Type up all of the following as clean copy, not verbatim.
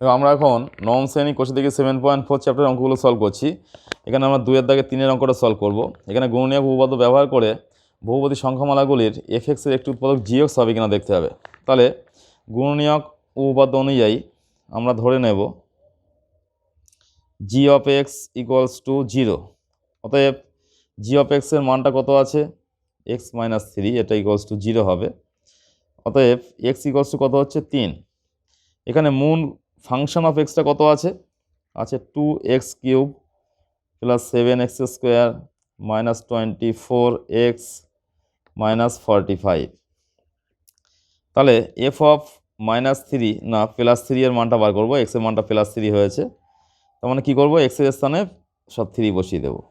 এবং আমরা এখন নবম শ্রেণী কোষে থেকে 7.4 চ্যাপ্টারের অঙ্কগুলো সলভ করছি। এখানে আমরা 2 এর দাগে 3 অঙ্কটা সলভ করব। এখানে গুণনীয়ক উপপাদ্য ব্যবহার করে বহুপদী সংখ্যামালাগুলির এফএক্সের একটি উৎপাদক জিএক্স হবে কিনা দেখতে হবে। তাহলে গুণনীয়ক উপপাদ্য অনুযায়ী আমরা ধরে নেব জি অফ এক্স ইকুয়ালস টু 0। অতএব জি অফ এক্সের মানটা কত আছে, এক্স মাইনাস 3, এটা ইকুয়ালস টু 0 হবে। অতএব এক্স ইকুয়ালস টু কত হচ্ছে 3। এখানে মূল ফাংশন অফ এক্সটা কত আছে, 2x³ plus 7x square minus 24x minus 45। তাহলে এফ অফ -3 না +3 এর মানটা বার করবো। এক্সের মানটা +3 হয়েছে, তার মানে কী করবো, এক্সের স্থানে সব 3 বসিয়ে দেবো।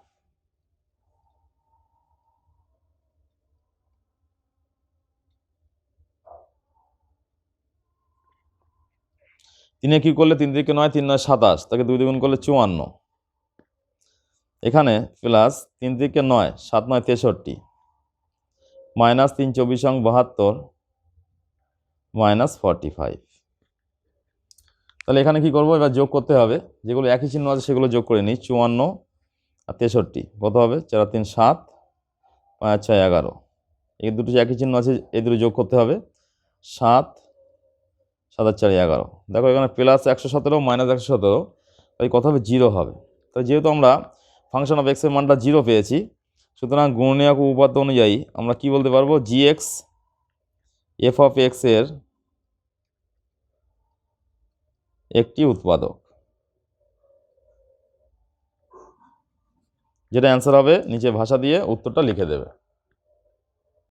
তিনে কী করলে 3 3 9, 3 9 27, তাকে 2 দ্বিগুণ করলে 54। এখানে প্লাস 3 3 9, 7 9 63, মাইনাস 3 24 72, মাইনাস 45। তাহলে এখানে কি করব, এবার যোগ করতে হবে। যেগুলো একই চিহ্ন আছে সেগুলো যোগ করে নিই। 54 আর 63 কত হবে, 4 3 7, 5 6 11। এই দুটো একই চিহ্ন আছে, এই দুটো যোগ করতে হবে। 7 7 4 11। দেখো এখানে প্লাস 117 মাইনাস 117, তাই কত হবে, 0 হবে। তাই যেহেতু আমরা ফাংশন অফ এক্সের মানটা 0 পেয়েছি, সুতরাং গুণনীয়ক উপপাদ্য অনুযায়ী আমরা কি বলতে পারবো, জি এক্স এফ অফ এক্সের একটি উৎপাদক। যেটা অ্যান্সার হবে নিচে ভাষা দিয়ে উত্তরটা লিখে দেবে।